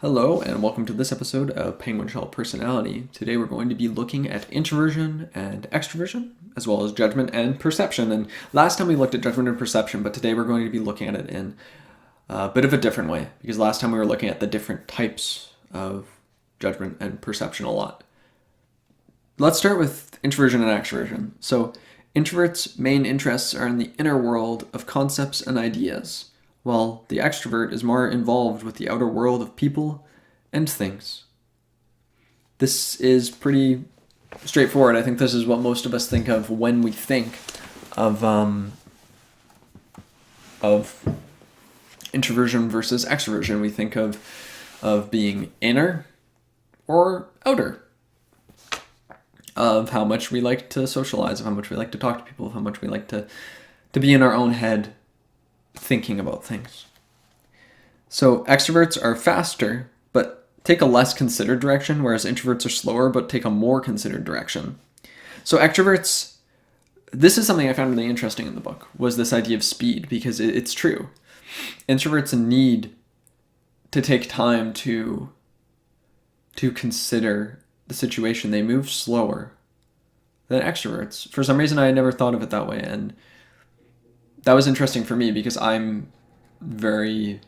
Hello and welcome to this episode of Penguin Shell Personality. Today we're going to be looking at introversion and extroversion, as well as judgment and perception. And last time we looked at judgment and perception, but today we're going to be looking at it in a bit of a different way, because last time we were looking at the different types of judgment and perception a lot. Let's start with introversion and extroversion. So introverts' main interests are in the inner world of concepts and ideas, while the extrovert is more involved with the outer world of people and things. This is pretty straightforward. I think this is what most of us think of when we think of introversion versus extroversion. We think of being inner or outer, of how much we like to socialize, of how much we like to talk to people, of how much we like to be in our own head thinking about things. So extroverts are faster, but take a less considered direction, whereas introverts are slower, but take a more considered direction. So extroverts, this is something I found really interesting in the book, was this idea of speed, because it's true. Introverts need to take time to consider the situation. They move slower than extroverts. For some reason, I had never thought of it that way, and that was interesting for me because I'm very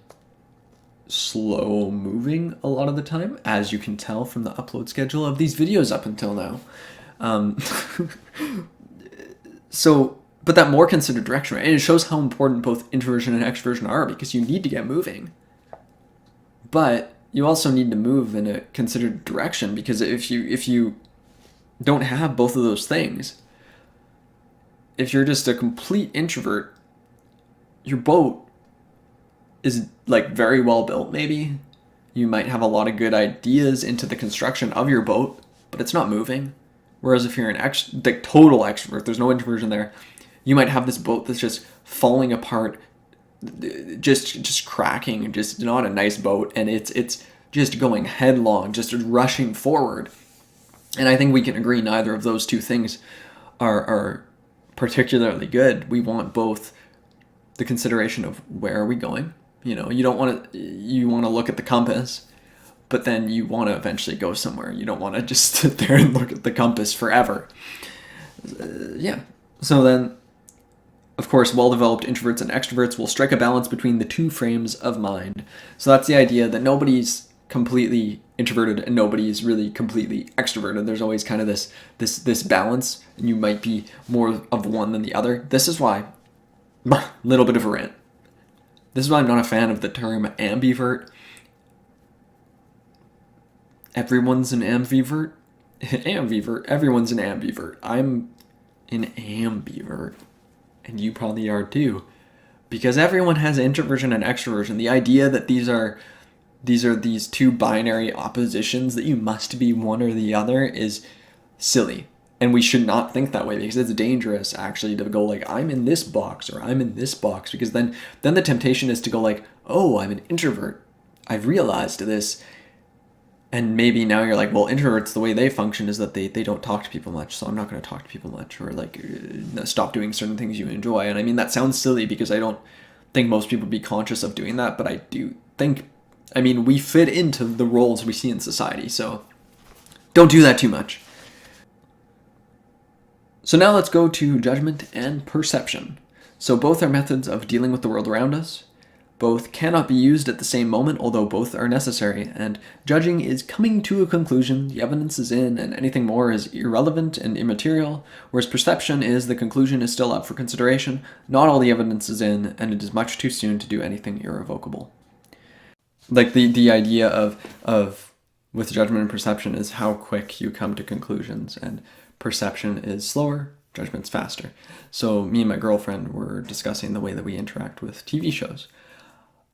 slow moving a lot of the time, as you can tell from the upload schedule of these videos up until now. But that more considered direction, right? And it shows how important both introversion and extroversion are, because you need to get moving. But you also need to move in a considered direction, because if you don't have both of those things, if you're just a complete introvert, your boat is like very well built, maybe. You might have a lot of good ideas into the construction of your boat, but it's not moving. Whereas if you're an total extrovert, there's no introversion there, you might have this boat that's just falling apart, just cracking, just not a nice boat, and it's just going headlong, just rushing forward. And I think we can agree neither of those two things are particularly good. We want both the consideration of where are we going. You want to look at the compass, but then you want to eventually go somewhere. You don't want to just sit there and look at the compass forever. So then, of course, well-developed introverts and extroverts will strike a balance between the two frames of mind. So that's the idea that nobody's completely introverted and nobody's really completely extroverted. There's always kind of this balance, and you might be more of one than the other. This is why, little bit of a rant. This is why I'm not a fan of the term ambivert. Everyone's an ambivert. Everyone's an ambivert. I'm an ambivert. And you probably are too. Because everyone has introversion and extroversion. The idea that these are these two binary oppositions, that you must be one or the other, is silly. And we should not think that way, because it's dangerous actually to go like, I'm in this box or I'm in this box, because then the temptation is to go like, oh, I'm an introvert. I've realized this. And maybe now you're like, well, introverts, the way they function is that they don't talk to people much, so I'm not going to talk to people much, or like stop doing certain things you enjoy. And I mean, that sounds silly, because I don't think most people be conscious of doing that, but I do think, we fit into the roles we see in society, so don't do that too much. So now let's go to judgment and perception. So both are methods of dealing with the world around us. Both cannot be used at the same moment, although both are necessary, and judging is coming to a conclusion, the evidence is in, and anything more is irrelevant and immaterial, whereas perception is the conclusion is still up for consideration, not all the evidence is in, and it is much too soon to do anything irrevocable. Like the idea of with judgment and perception is how quick you come to conclusions, and perception is slower, judgment's faster. So me and my girlfriend were discussing the way that we interact with TV shows.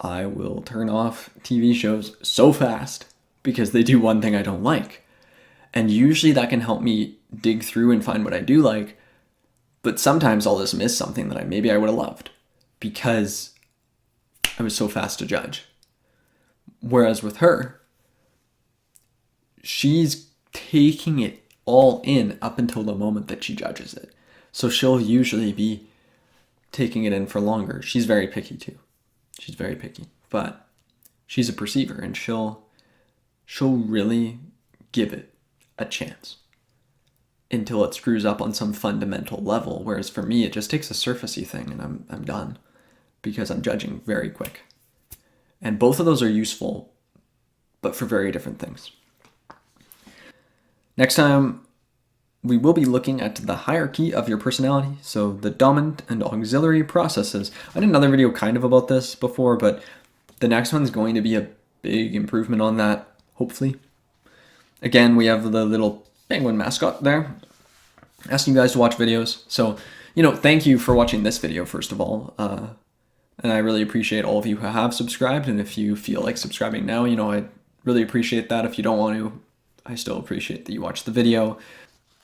I will turn off TV shows so fast because they do one thing I don't like. And usually that can help me dig through and find what I do like, but sometimes I'll just miss something that maybe I would have loved because I was so fast to judge. Whereas with her, she's taking it all in up until the moment that she judges it. So she'll usually be taking it in for longer. She's very picky too. She's very picky, but she's a perceiver, and she'll she'll really give it a chance until it screws up on some fundamental level. Whereas for me, it just takes a surfacey thing and I'm done because I'm judging very quick. And both of those are useful, but for very different things. Next time, we will be looking at the hierarchy of your personality, so the dominant and auxiliary processes. I did another video kind of about this before, but the next one's going to be a big improvement on that, hopefully. Again, we have the little penguin mascot there, asking you guys to watch videos. So, thank you for watching this video, first of all. And I really appreciate all of you who have subscribed, and if you feel like subscribing now, I really appreciate that. If you don't want to, I still appreciate that you watched the video.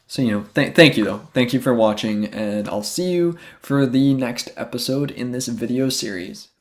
So, thank you, though. Thank you for watching, and I'll see you for the next episode in this video series.